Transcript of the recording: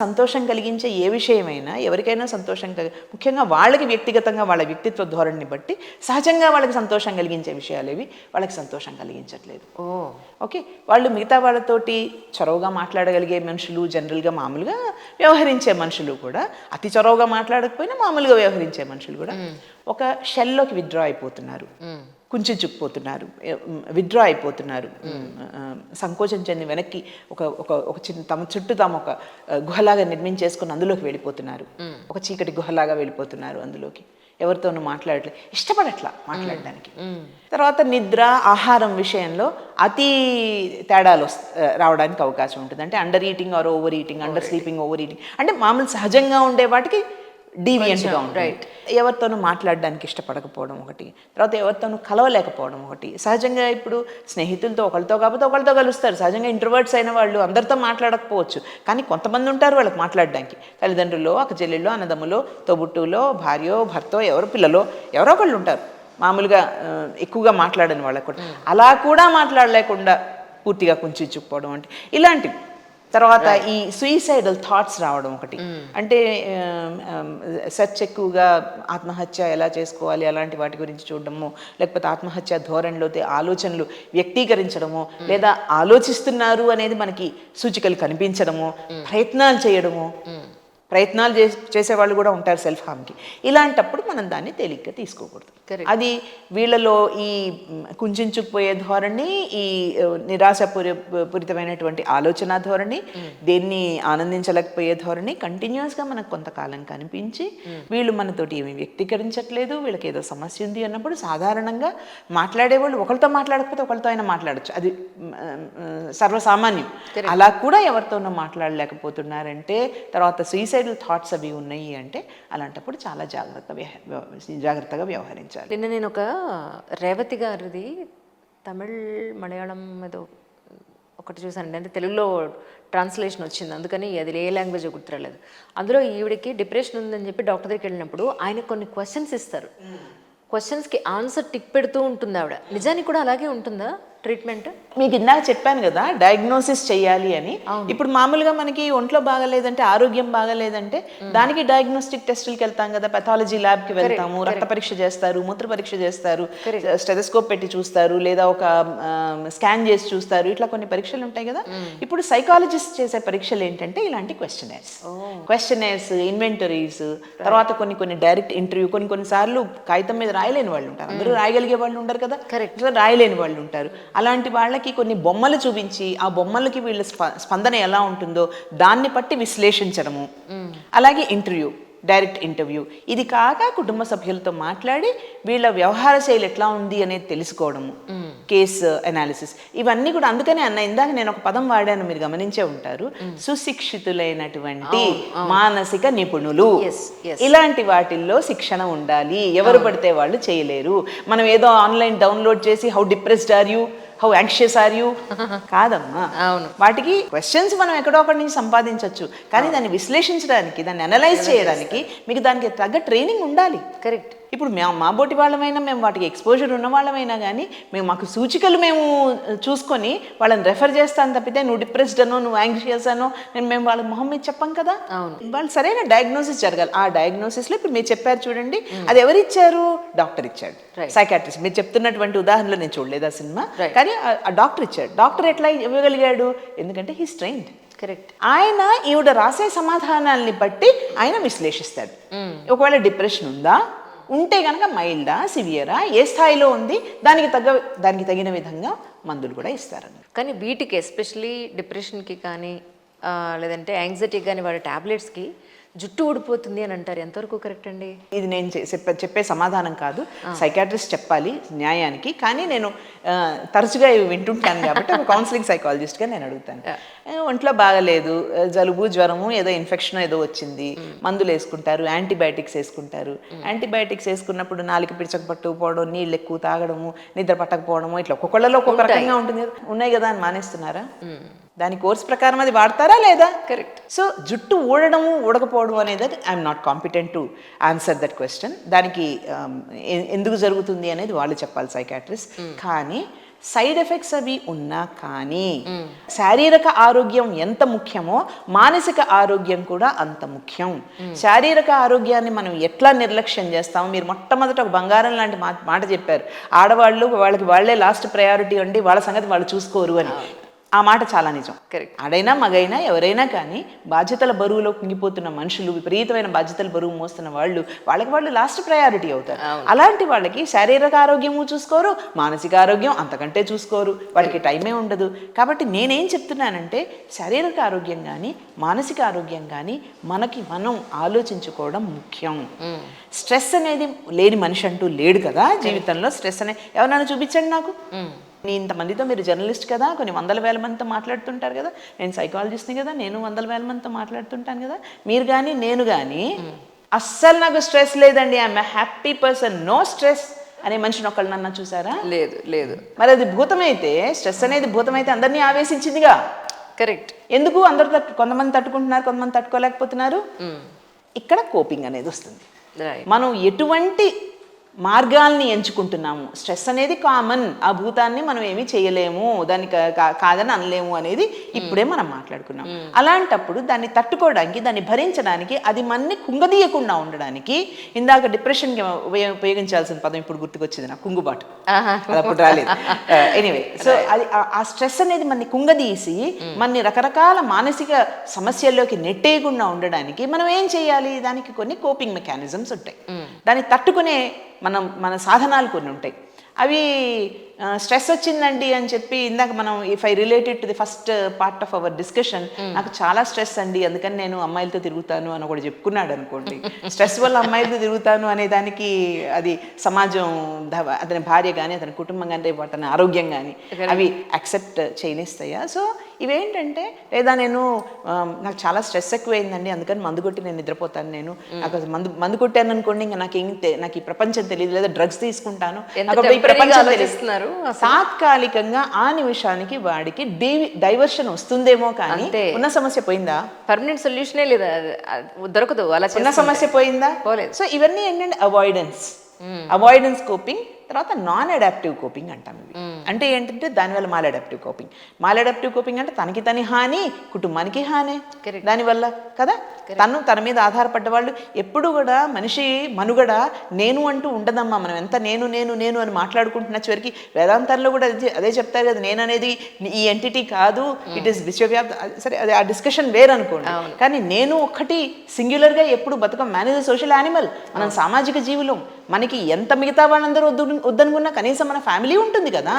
సంతోషం కలిగించే ఏ విషయమైనా ఎవరికైనా సంతోషం ముఖ్యంగా వాళ్ళకి వ్యక్తిగతంగా వాళ్ళ వ్యక్తిత్వ ధోరణిని బట్టి సహజంగా వాళ్ళకి సంతోషం కలిగించే విషయాలేవి వాళ్ళకి సంతోషం కలిగించట్లేదు. ఓకే, వాళ్ళు మిగతా వాళ్ళతోటి చొరవగా మాట్లాడగలిగే మనుషులు, జనరల్గా మామూలుగా వ్యవహరించే మనుషులు కూడా, అతి చొరవగా మాట్లాడకపోయినా మామూలుగా వ్యవహరించే మనుషులు కూడా ఒక షెల్లోకి విత్డ్రా అయిపోతున్నారు, కుంచుకుపోతున్నారు, విత్డ్రా అయిపోతున్నారు, సంకోచం చెంది వెనక్కి ఒక ఒక ఒక చిన్న తమ చుట్టూ తాము ఒక గుహలాగా నిర్మించేసుకుని అందులోకి వెళ్ళిపోతున్నారు, ఒక చీకటి గుహలాగా వెళ్ళిపోతున్నారు, అందులోకి ఎవరితోనూ మాట్లాడట్లేదు, ఇష్టపడట్లా మాట్లాడడానికి. తర్వాత నిద్ర, ఆహారం విషయంలో అతి తేడాలు రావడానికి అవకాశం ఉంటుంది. అంటే under eating are over eating, under sleeping, over eating, అంటే మామూలు సహజంగా ఉండే వాటికి డీవియంట్గా ఉంటుంది. ఎవరితోనూ మాట్లాడడానికి ఇష్టపడకపోవడం ఒకటి, తర్వాత ఎవరితోనూ కలవలేకపోవడం ఒకటి. సహజంగా ఇప్పుడు స్నేహితులతో ఒకరితో కాకపోతే ఒకరితో కలుస్తారు. సహజంగా ఇంట్రోవర్ట్స్ అయిన వాళ్ళు అందరితో మాట్లాడకపోవచ్చు, కానీ కొంతమంది ఉంటారు వాళ్ళకి మాట్లాడడానికి. తల్లిదండ్రులు, అక్కచెల్లెళ్ళు, అన్నదమ్ములో, తోబుట్టులో, భార్యో, భర్తో, ఎవరు పిల్లలో ఎవరో ఒకళ్ళు ఉంటారు మామూలుగా ఎక్కువగా మాట్లాడని వాళ్ళకు కూడా. అలా కూడా మాట్లాడలేకుండా పూర్తిగా కుంచుకుపోవడం అంటే ఇలాంటివి. తర్వాత ఈ సూయిసైడల్ థాట్స్ రావడం ఒకటి. అంటే సెర్చ్ ఎక్కువగా ఆత్మహత్య ఎలా చేసుకోవాలి అలాంటి వాటి గురించి చూడడము, లేకపోతే ఆత్మహత్య ధోరణిలో ఆలోచనలు వ్యక్తీకరించడము, లేదా ఆలోచిస్తున్నారు అనేది మనకి సూచికలు కనిపించడము, ప్రయత్నాలు చేయడము, ప్రయత్నాలు చేసేవాళ్ళు కూడా ఉంటారు సెల్ఫ్ హార్మ్కి. ఇలాంటప్పుడు మనం దాన్ని తేలిగ్గా తీసుకోకూడదు. అది వీళ్ళలో ఈ కుంచుకుపోయే ధోరణి, ఈ నిరాశపూరితమైనటువంటి ఆలోచన ధోరణి, దేన్ని ఆనందించలేకపోయే ధోరణి కంటిన్యూస్గా మనకు కొంతకాలం కనిపించి వీళ్ళు మనతోటి ఏమీ వ్యక్తీకరించట్లేదు, వీళ్ళకి ఏదో సమస్య ఉంది అన్నప్పుడు సాధారణంగా మాట్లాడేవాళ్ళు ఒకరితో మాట్లాడకపోతే ఒకరితో అయినా మాట్లాడచ్చు, అది సర్వసామాన్యం. అలా కూడా ఎవరితోనో మాట్లాడలేకపోతున్నారంటే, తర్వాత సూసైడల్ థాట్స్ అవి ఉన్నాయి అంటే, అలాంటప్పుడు చాలా జాగ్రత్తగా వ్యవహరించాలి. నిన్న నేను ఒక రేవతి గారిది తమిళ్, మలయాళం ఏదో ఒకటి చూసానండి, అంటే తెలుగులో ట్రాన్స్లేషన్ వచ్చింది, అందుకని అది ఏ లాంగ్వేజ్ గుర్తురాలేదు. అందులో ఈవిడికి డిప్రెషన్ ఉందని చెప్పి డాక్టర్ దగ్గరికి వెళ్ళినప్పుడు ఆయన కొన్ని క్వశ్చన్స్ ఇస్తారు, క్వశ్చన్స్కి ఆన్సర్ టిక్ పెడుతూ ఉంటుంది ఆవిడ. నిజానికి కూడా అలాగే ఉంటుందా ట్రీట్మెంట్? మీకు ఇందాక చెప్పాను కదా డయాగ్నోసిస్ చేయాలి అని. ఇప్పుడు మామూలుగా మనకి ఒంట్లో బాగలేదంటే, ఆరోగ్యం బాగలేదంటే దానికి డయాగ్నోస్టిక్ టెస్టులకి వెళ్తాం కదా, పెథాలజీ ల్యాబ్కి వెళ్తాము, రక్త పరీక్ష చేస్తారు, మూత్ర పరీక్ష చేస్తారు, స్టెథోస్కోప్ పెట్టి చూస్తారు, లేదా ఒక స్కాన్ చేసి చూస్తారు, ఇట్లా కొన్ని పరీక్షలు ఉంటాయి కదా. ఇప్పుడు సైకాలజిస్ట్ చేసే పరీక్షలు ఏంటంటే ఇలాంటి క్వశ్చనర్స్, ఇన్వెంటరీస్, తర్వాత కొన్ని డైరెక్ట్ ఇంటర్వ్యూ, కొన్నిసార్లు కాగితం మీద రాయలేని వాళ్ళు ఉంటారు, అందరూ రాయగలిగే వాళ్ళు ఉండరు కదా, రాయలేని వాళ్ళు ఉంటారు. అలాంటి వాళ్ళకి కొన్ని బొమ్మలు చూపించి ఆ బొమ్మలకి వీళ్ళ స్పందన ఎలా ఉంటుందో దాన్ని బట్టి విశ్లేషించడము. అలాగే ఇంటర్వ్యూ, డైరెక్ట్ ఇంటర్వ్యూ. ఇది కాక కుటుంబ సభ్యులతో మాట్లాడి వీళ్ళ వ్యవహార శైలి ఎట్లా ఉంది అనేది తెలుసుకోవడము, కేసు అనాలిసిస్, ఇవన్నీ కూడా. అందుకనే ఇందాక నేను ఒక పదం వాడాను, మీరు గమనించే ఉంటారు, సుశిక్షితులైనటువంటి మానసిక నిపుణులు. ఇలాంటి వాటిల్లో శిక్షణ ఉండాలి, ఎవరు పడితే వాళ్ళు చేయలేరు. మనం ఏదో ఆన్లైన్ డౌన్లోడ్ చేసి how depressed are you, how anxious are you కాదమ్మా. వాటికి క్వశ్చన్స్ మనం ఎక్కడో ఒకటి నుంచి సంపాదించవచ్చు, కానీ దాన్ని విశ్లేషించడానికి, దాన్ని అనలైజ్ చేయడానికి మీకు దానికి తగ్గ ట్రైనింగ్ ఉండాలి. కరెక్ట్. ఇప్పుడు మా బోటి వాళ్ళమైనా, మేము వాటికి ఎక్స్పోజర్ ఉన్న వాళ్ళమైనా కానీ మాకు సూచికలు మేము చూసుకొని వాళ్ళని రెఫర్ చేస్తాను తప్పితే నువ్వు డిప్రెస్డ్ అనో, నువ్వు యాంగ్షియస్ అనో మేము వాళ్ళ మొహం మీద చెప్పాం కదా. వాళ్ళు సరైన డయాగ్నోసిస్ జరగాలి. ఆ డయాగ్నోసిస్లో ఇప్పుడు మీరు చెప్పారు చూడండి, అది ఎవరు ఇచ్చారు? డాక్టర్ ఇచ్చాడు, సైకాట్రిస్ట్. మీరు చెప్తున్నటువంటి ఉదాహరణలో నేను చూడలేదు ఆ సినిమా, కానీ ఆ డాక్టర్ ఇచ్చాడు. డాక్టర్ ఎట్లా ఇవ్వగలిగాడు? ఎందుకంటే హీస్ ట్రైన్డ్. కరెక్ట్. ఆయన ఈవిడ రాసే సమాధానాల్ని బట్టి ఆయన విశ్లేషిస్తాడు. ఒకవేళ డిప్రెషన్ ఉందా, ఉంటే కనుక మైల్డా, సివియరా, ఏ స్థాయిలో ఉంది, దానికి తగిన విధంగా మందులు కూడా ఇస్తారని. కానీ వీటికి ఎస్పెషలీ డిప్రెషన్కి కానీ లేదంటే యాంగ్జైటీకి కానీ వాడే ట్యాబ్లెట్స్కి జుట్టు ఊడిపోతుంది అని అంటారు, ఎంతవరకు కరెక్ట్ అండి? ఇది నేను చెప్పే సమాధానం కాదు, సైకాట్రిస్ట్ చెప్పాలి న్యాయానికి. కానీ నేను తరచుగా ఇవి వింటుంటాను కాబట్టి ఒక కౌన్సిలింగ్ సైకాలజిస్ట్గా నేను అడుగుతాను. ఒంట్లో బాగలేదు, జలుబు, జ్వరము, ఏదో ఇన్ఫెక్షన్ ఏదో వచ్చింది, మందులు వేసుకుంటారు, యాంటీబయాటిక్స్ వేసుకుంటారు. యాంటీబయాటిక్స్ వేసుకున్నప్పుడు నాలుక పిడచక పట్టుకుపోవడం, నీళ్ళు ఎక్కువ తాగడము, నిద్ర పట్టకపోవడము, ఇట్లా ఒక్కొక్కళ్ళలో ఒక్కొక్క రకంగా ఉంటుంది. ఉన్నాయి కదా అని మానేస్తున్నారా? దాని కోర్స్ ప్రకారం అది వాడతారా లేదా? కరెక్ట్. సో జుట్టు ఊడడము, ఊడకపోవడం అనేది I'm not competent to answer that question. దానికి ఎందుకు జరుగుతుంది అనేది వాళ్ళు చెప్పాలి, సైకాట్రిస్ట్. కానీ సైడ్ ఎఫెక్ట్స్ అవి ఉన్నా కానీ శారీరక ఆరోగ్యం ఎంత ముఖ్యమో మానసిక ఆరోగ్యం కూడా అంత ముఖ్యం. శారీరక ఆరోగ్యాన్ని మనం ఎట్లా నిర్లక్ష్యం చేస్తామో, మీరు మొట్టమొదట ఒక బంగారం లాంటి మాట చెప్పారు, ఆడవాళ్ళు వాళ్ళకి వాళ్ళే లాస్ట్ ప్రయారిటీ అండి, వాళ్ళ సంగతి వాళ్ళు చూసుకోరు అని. ఆ మాట చాలా నిజం. ఆడైనా మగైనా ఎవరైనా కానీ బాధ్యతల బరువులో కుంగిపోతున్న మనుషులు, విపరీతమైన బాధ్యతల బరువు మోస్తున్న వాళ్ళకి లాస్ట్ ప్రయారిటీ అవుతారు. అలాంటి వాళ్ళకి శారీరక ఆరోగ్యము చూసుకోరు, మానసిక ఆరోగ్యం అంతకంటే చూసుకోరు, వాళ్ళకి టైమే ఉండదు. కాబట్టి నేనేం చెప్తున్నానంటే శారీరక ఆరోగ్యం కానీ మానసిక ఆరోగ్యం కానీ మనం ఆలోచించుకోవడం ముఖ్యం. స్ట్రెస్ అనేది లేని మనిషి అంటూ లేడు కదా జీవితంలో. స్ట్రెస్ అనేది ఎవరైనా చూపించండి నాకు. ఇంతమందితో, మీరు జర్నలిస్ట్ కదా, కొన్ని వందల వేల మందితో మాట్లాడుతుంటారు కదా, నేను సైకాలజిస్ట్ని కదా, నేను వందల వేల మందితో మాట్లాడుతుంటాను కదా, మీరు కానీ నేను కానీ అస్సలు నాకు స్ట్రెస్ లేదండి, I'm happy person, no stress అనే మనిషిని ఒకళ్ళన్నా చూసారా? లేదు. మరి అది భూతమైతే, స్ట్రెస్ అనేది భూతమైతే అందరినీ ఆవేశించిందిగా. కరెక్ట్. ఎందుకు అందరు కొంతమంది తట్టుకుంటున్నారు, కొంతమంది తట్టుకోలేకపోతున్నారు? ఇక్కడ కోపింగ్ అనేది వస్తుంది. మనం ఎటువంటి మార్గాల్ని ఎంచుకుంటున్నాము. స్ట్రెస్ అనేది కామన్, ఆ భూతాన్ని మనం ఏమీ చేయలేము, దాన్ని కాదని అనలేము అనేది ఇప్పుడే మనం మాట్లాడుకున్నాం. అలాంటప్పుడు దాన్ని తట్టుకోవడానికి, దాన్ని భరించడానికి, అది మనని కుంగదీయకుండా ఉండడానికి, ఇందాక డిప్రెషన్కి ఉపయోగించాల్సిన పదం ఇప్పుడు గుర్తుకొచ్చింది నాకు, కుంగుబాటు. అది అప్పుడు రాలేదు. ఎనీవే, సో అది ఆ స్ట్రెస్ అనేది మనని కుంగదీసి మనని రకరకాల మానసిక సమస్యల్లోకి నెట్టేయకుండా ఉండడానికి మనం ఏం చేయాలి? దానికి కొన్ని కోపింగ్ మెకానిజమ్స్ ఉంటాయి. దాన్ని తట్టుకునే మన సాధనాలు కొన్ని ఉంటాయి. అవి స్ట్రెస్ వచ్చిందండి అని చెప్పి, ఇందాక మనం if I related to the first part of our discussion, నాకు చాలా స్ట్రెస్ అండి అందుకని నేను అమ్మాయిలతో తిరుగుతాను అని ఒకటి చెప్పుకున్నాడు అనుకోండి. స్ట్రెస్ వల్ల అమ్మాయిలతో తిరుగుతాను అనే దానికి అది సమాజం, అతని భార్య కానీ అతని కుటుంబం కానీ రేపు అతని ఆరోగ్యం కానీ అవి యాక్సెప్ట్ చేయనిస్తాయా? సో ఇవేంటంటే, లేదా నాకు చాలా స్ట్రెస్ ఎక్కువైందండి అందుకని మందు కొట్టి నేను నిద్రపోతాను, నాకు మందు కొట్టాను అనుకోండి, ఇంకా నాకు ఈ ప్రపంచం తెలియదు, లేదా డ్రగ్స్ తీసుకుంటాను, ఈ ప్రపంచం తెలుస్తున్నారు. తాత్కాలికంగా ఆ నిమిషానికి వాడికి డైవర్షన్ వస్తుందేమో, కానీ ఉన్న సమస్య పోయిందా? పర్మనెంట్ సొల్యూషనే లేదా, దొరకదు. అలా ఉన్న సమస్య పోయిందా? పోలేదు. సో ఇవన్నీ ఏంటంటే అవాయిడెన్స్ కోపింగ్. తర్వాత నాన్ అడాప్టివ్ కోపింగ్ అంటాం. ఇవి అంటే ఏంటంటే దానివల్ల మాలడాప్టివ్ కోపింగ్ అంటే తనకి హాని, కుటుంబానికి హాని దానివల్ల కదా. తన మీద ఆధారపడ్డ వాళ్ళు ఎప్పుడు కూడా, మనిషి మనుగడ నేను అంటూ ఉండదమ్మా. మనం ఎంత నేను అని మాట్లాడుకుంటున్న చివరికి వేదాంతాల్లో కూడా అదే చెప్తారు కదా, నేను అనేది ఈ ఎంటిటీ కాదు, ఇట్ ఈస్ విశ్వవ్యాప్త. సరే, అది ఆ డిస్కషన్ వేరనుకోండి, కానీ నేను ఒక్కటి సింగ్యులర్గా ఎప్పుడు బతుకం. Man is a social animal, మనం సామాజిక జీవులం. మనకి ఎంత మిగతా వాళ్ళందరూ వద్దనుకున్నా కనీసం మన ఫ్యామిలీ ఉంటుంది కదా.